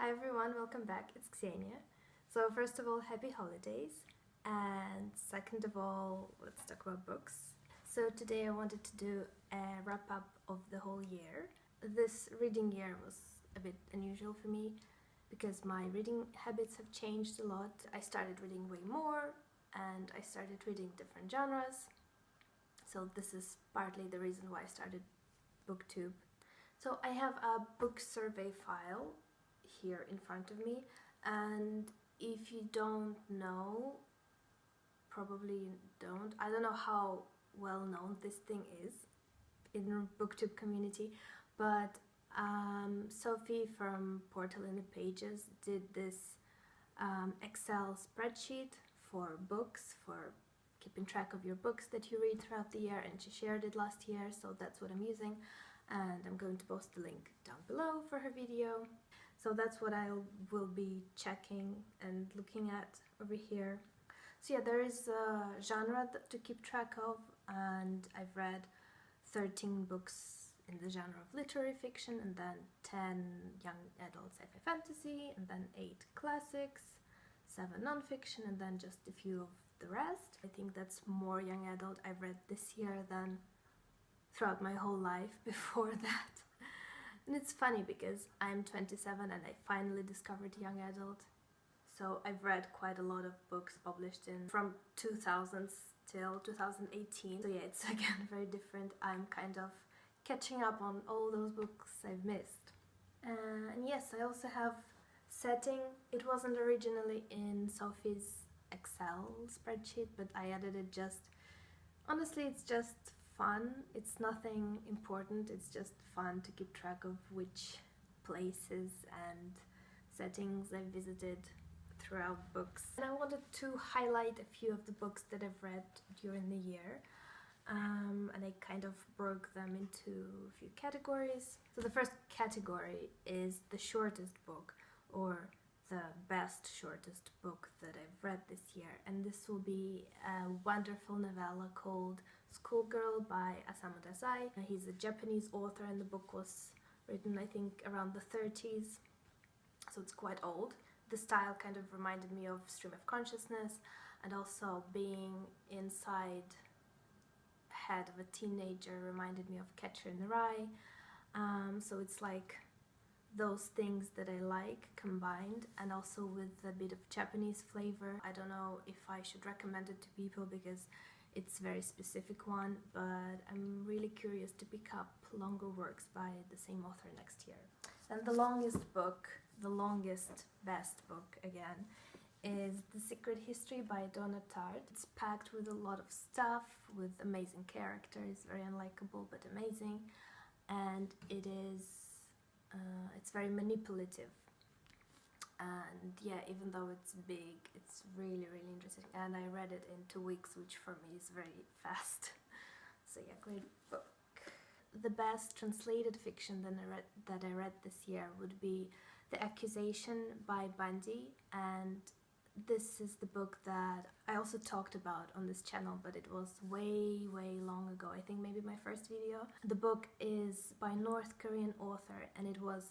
Hi everyone, welcome back. It's Xenia. So first of all, happy holidays, and second of all, let's talk about books. So today I wanted to do a wrap up of the whole year. This reading year was a bit unusual for me because my reading habits have changed a lot. I started reading way more and I started reading different genres. So this is partly the reason why I started BookTube. So I have a book survey file here in front of me, and if you don't know, probably don't, I don't know how well known this thing is in the BookTube community, but Sophie from Portal in the Pages did this Excel spreadsheet for books, for keeping track of your books that you read throughout the year, and she shared it last year, so that's what I'm using, and I'm going to post the link down below for her video. So that's what I will be checking and looking at over here. So yeah, there is a genre to keep track of, and I've read 13 books in the genre of literary fiction, and then 10 young adult sci-fi fantasy, and then 8 classics, 7 non-fiction, and then just a few of the rest. I think that's more young adult I've read this year than throughout my whole life before that. And it's funny because I'm 27 and I finally discovered young adult. So I've read quite a lot of books published from 2000s till 2018. So yeah, it's again very different. I'm kind of catching up on all those books I've missed. And yes, I also have setting. It wasn't originally in Sophie's Excel spreadsheet, but I added it honestly, it's just fun. It's nothing important, it's just fun to keep track of which places and settings I've visited throughout books. And I wanted to highlight a few of the books that I've read during the year, and I kind of broke them into a few categories. So the first category is the shortest book, or the best shortest book that I've read this year, and this will be a wonderful novella called Schoolgirl by Osamu Dazai. He's a Japanese author, and the book was written, I think, around the 30s, so it's quite old. The style kind of reminded me of Stream of Consciousness, and also being inside the head of a teenager reminded me of Catcher in the Rye. So it's like those things that I like combined, and also with a bit of Japanese flavor. I don't know if I should recommend it to people because it's a very specific one, but I'm really curious to pick up longer works by the same author next year. And the longest book, the longest best book again, is The Secret History by Donna Tartt. It's packed with a lot of stuff, with amazing characters, very unlikable but amazing, and it's very manipulative. And yeah, even though it's big, it's really interesting, and I read it in 2 weeks, which for me is very fast. So yeah, great book. The best translated fiction that I read this year would be The Accusation by Bundy, and this is the book that I also talked about on this channel, but it was way long ago. I think maybe my first video. The book is by North Korean author, and it was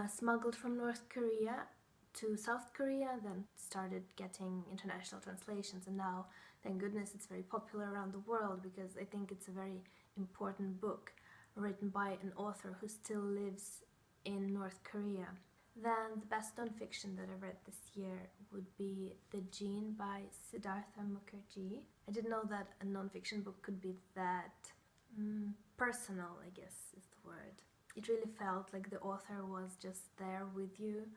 smuggled from North Korea to South Korea, then started getting international translations, and now, thank goodness, it's very popular around the world because I think it's a very important book written by an author who still lives in North Korea. Then the best non-fiction that I read this year would be The Gene by Siddhartha Mukherjee. I didn't know that a non-fiction book could be that personal, I guess is the word. It really felt like the author was just there with you,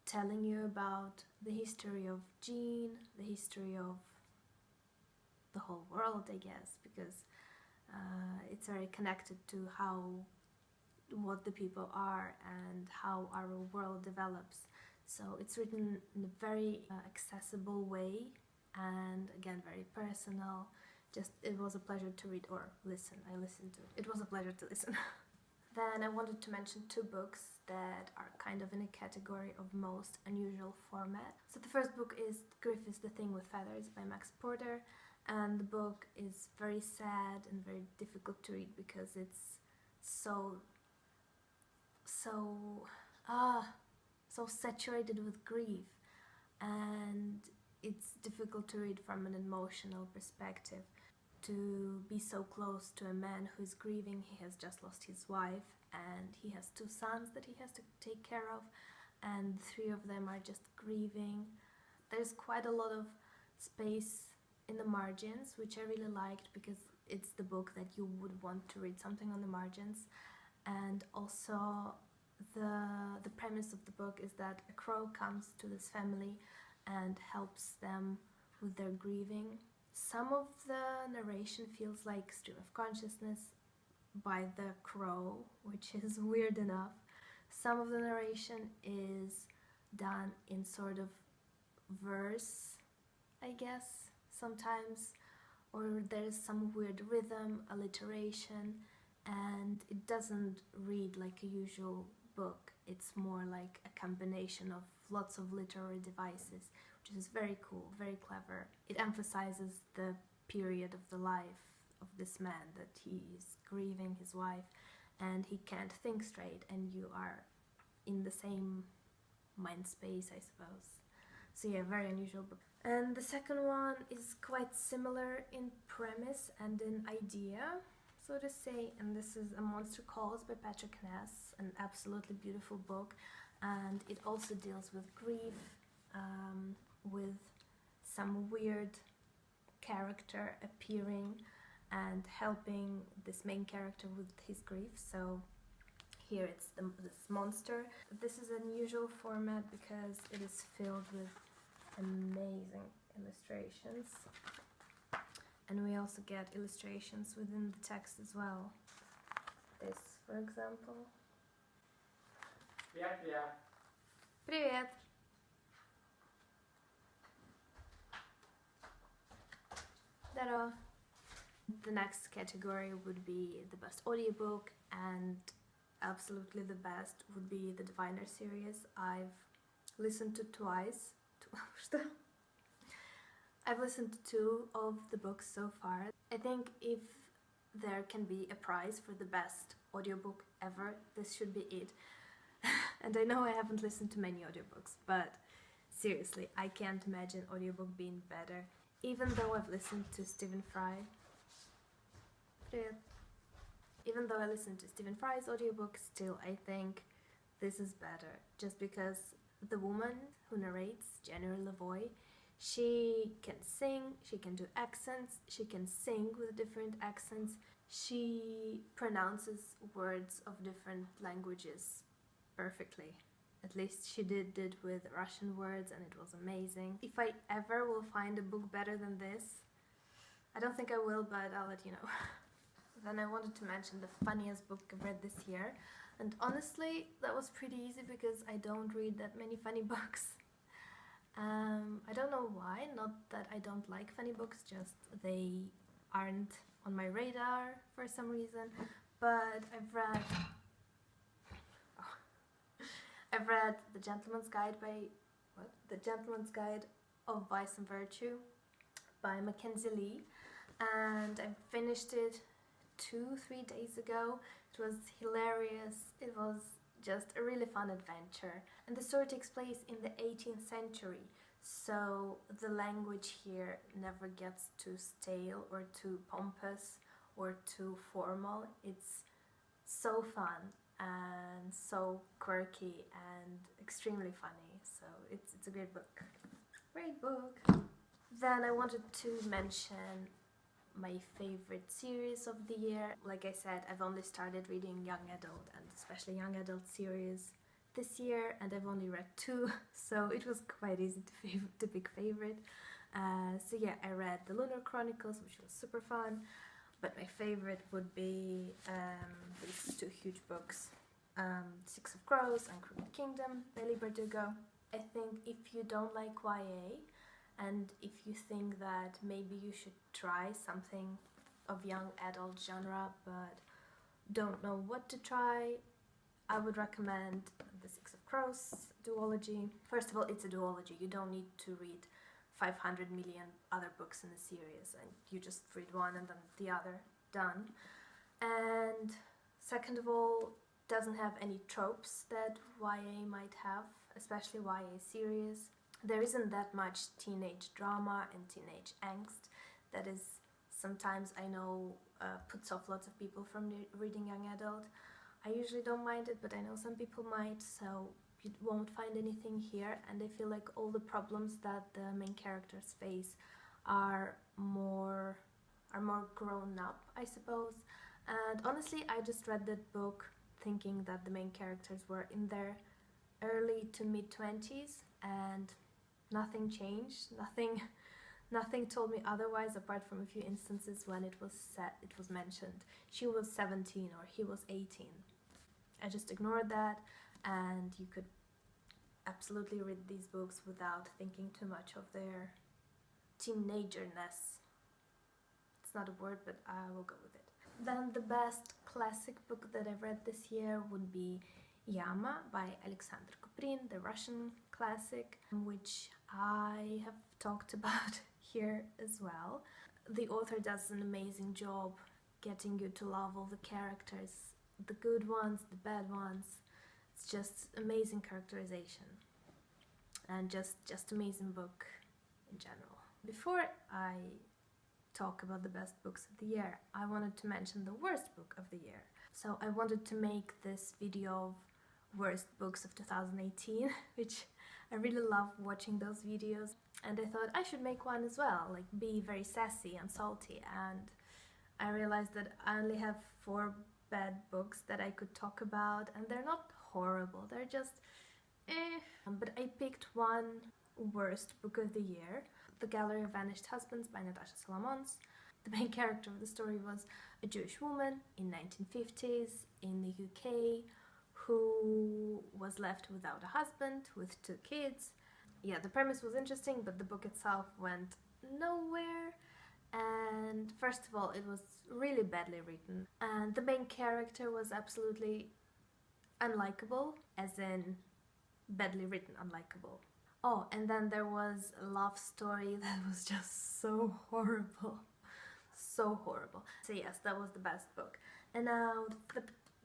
telling you about the history of Gene, the history of the whole world, I guess, because it's very connected to what the people are and how our world develops. So it's written in a very accessible way, and again very personal. It was a pleasure to read or listen. I listened to it. It was a pleasure to listen. Then I wanted to mention 2 books that are kind of in a category of most unusual format. So the first book is Griff is the Thing with Feathers by Max Porter, and the book is very sad and very difficult to read because it's so so saturated with grief, and it's difficult to read from an emotional perspective. To be so close to a man who is grieving, he has just lost his wife, and he has 2 sons that he has to take care of, and 3 of them are just grieving. There's quite a lot of space in the margins, which I really liked, because it's the book that you would want to read something on the margins. And also the premise of the book is that a crow comes to this family and helps them with their grieving. Some of the narration feels like stream of consciousness by the crow, which is weird enough. Some of the narration is done in sort of verse, I guess, sometimes, or there's some weird rhythm, alliteration, and it doesn't read like a usual book. It's more like a combination of lots of literary devices, which is very cool, very clever. It emphasizes the period of the life of this man, that he is grieving his wife and he can't think straight, and you are in the same mind space, I suppose. So yeah, very unusual book. And the second one is quite similar in premise and in idea, so to say, and this is A Monster Calls by Patrick Ness, an absolutely beautiful book, and it also deals with grief, with some weird character appearing and helping this main character with his grief. So here it's this monster. This is an unusual format because it is filled with amazing illustrations, and we also get illustrations within the text as well. This, for example. Привет! Здорово! The next category would be the best audiobook, and absolutely the best would be the Diviner series. I've listened to twice. I've listened to 2 of the books so far. I think if there can be a prize for the best audiobook ever, this should be it. And I know I haven't listened to many audiobooks, but seriously, I can't imagine audiobook being better. Even though I've listened to Stephen Fry. Even though I listened to Stephen Fry's audiobook, still I think this is better, just because the woman who narrates, Jennifer Lavoie, she can sing, she can do accents, she can sing with different accents, she pronounces words of different languages perfectly. At least she did it with Russian words, and it was amazing. If I ever will find a book better than this, I don't think I will, but I'll let you know. Then I wanted to mention the funniest book I've read this year, and honestly that was pretty easy because I don't read that many funny books. I don't know why, not that I don't like funny books, just they aren't on my radar for some reason, but I've read The Gentleman's Guide of Vice and Virtue by Mackenzie Lee, and I finished it 2-3 days ago. It was hilarious. It was just a really fun adventure, and the story takes place in the 18th century, so the language here never gets too stale or too pompous or too formal. It's so fun and so quirky and extremely funny, so it's a great book. Great book! Then I wanted to mention my favorite series of the year. Like I said, I've only started reading young adult, and especially young adult series this year, and I've only read 2, so it was quite easy to pick favorite. So yeah, I read The Lunar Chronicles, which was super fun, but my favorite would be these 2 huge books, Six of Crows and Crooked Kingdom by Leigh Bardugo. I think if you don't like YA, and if you think that maybe you should try something of young adult genre but don't know what to try, I would recommend the Six of Crows duology. First of all, it's a duology. You don't need to read 500 million other books in the series, and you just read one and then the other, done. And second of all, doesn't have any tropes that YA might have, especially YA series. There isn't that much teenage drama and teenage angst that is sometimes, I know, puts off lots of people from reading young adult. I usually don't mind it, but I know some people might, so you won't find anything here, and I feel like all the problems that the main characters face are more grown up, I suppose. And honestly, I just read that book thinking that the main characters were in their early to mid-20s, and nothing changed. Nothing told me otherwise, apart from a few instances when it was mentioned she was 17 or he was 18. I just ignored that, and you could absolutely read these books without thinking too much of their teenagerness. It's not a word, but I will go with it. Then the best classic book that I've read this year would be Yama by Alexander Kuprin, the Russian classic, which I have talked about here as well. The author does an amazing job getting you to love all the characters, the good ones, the bad ones. It's just amazing characterization, and just amazing book in general. Before I talk about the best books of the year, I wanted to mention the worst book of the year. So I wanted to make this video of worst books of 2018, which I really love watching those videos, and I thought I should make one as well, like be very sassy and salty, and I realized that I only have 4 bad books that I could talk about, and they're not horrible, they're just But I picked one worst book of the year, The Gallery of Vanished Husbands by Natasha Salamons. The main character of the story was a Jewish woman in 1950s in the UK who was left without a husband with 2 kids. Yeah, the premise was interesting, but the book itself went nowhere. And first of all, it was really badly written, and the main character was absolutely unlikable, as in badly written unlikable. Oh, and then there was a love story that was just so horrible. So horrible. So yes, that was the best book. And now,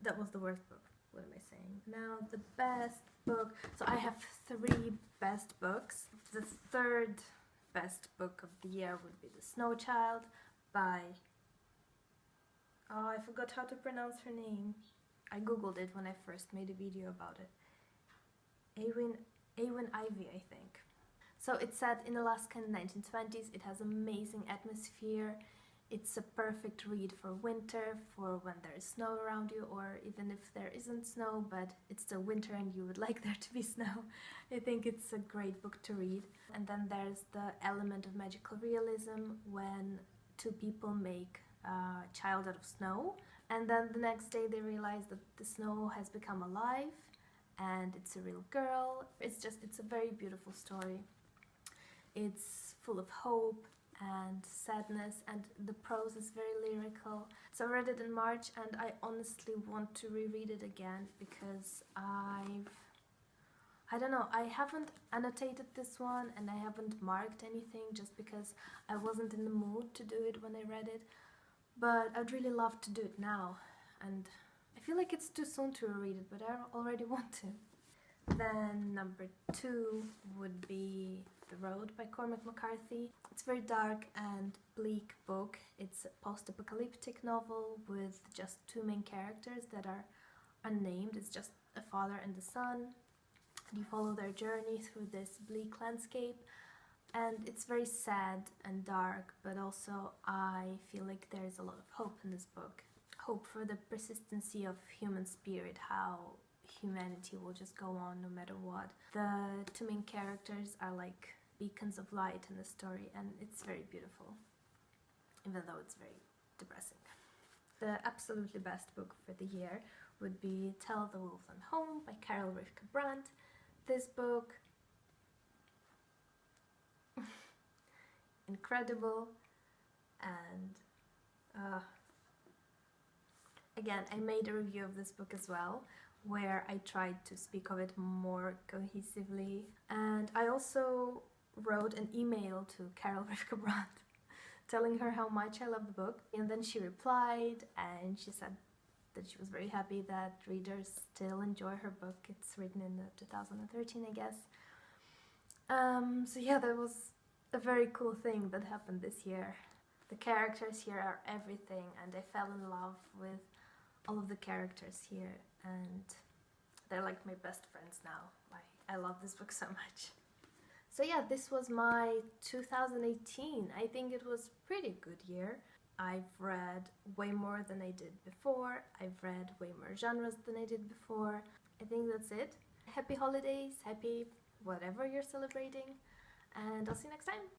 that was the worst book. What am I saying? Now the best book. So I have 3 best books. The third best book of the year would be The Snow Child by... Oh, I forgot how to pronounce her name. I googled it when I first made a video about it. Eowyn Ivey, I think. So it's set in Alaska in the 1920s. It has amazing atmosphere. It's a perfect read for winter, for when there is snow around you, or even if there isn't snow, but it's still winter and you would like there to be snow. I think it's a great book to read. And then there's the element of magical realism when 2 people make a child out of snow, and then the next day they realize that the snow has become alive and it's a real girl. It's a very beautiful story. It's full of hope and sadness, and the prose is very lyrical. So I read it in March, and I honestly want to reread it again because I don't know, I haven't annotated this one and I haven't marked anything just because I wasn't in the mood to do it when I read it, but I'd really love to do it now, and I feel like it's too soon to reread it, but I already want to. Then number 2 would be The Road by Cormac McCarthy. It's a very dark and bleak book. It's a post-apocalyptic novel with just 2 main characters that are unnamed. It's just a father and a son. And you follow their journey through this bleak landscape. And it's very sad and dark, but also I feel like there's a lot of hope in this book. Hope for the persistency of human spirit, how humanity will just go on no matter what. The 2 main characters are like beacons of light in the story, and it's very beautiful, even though it's very depressing. The absolutely best book for the year would be Tell the Wolves I'm Home by Carol Rivka Brandt. This book, incredible, and again, I made a review of this book as well, where I tried to speak of it more cohesively, and I also wrote an email to Carol Rivka Brandt telling her how much I love the book, and then she replied and she said that she was very happy that readers still enjoy her book. It's written in 2013, I guess. So yeah, that was a very cool thing that happened this year. The characters here are everything, and I fell in love with all of the characters here, and they're like my best friends now. I love this book so much. So yeah, this was my 2018. I think it was a pretty good year. I've read way more than I did before. I've read way more genres than I did before. I think that's it. Happy holidays, happy whatever you're celebrating, and I'll see you next time.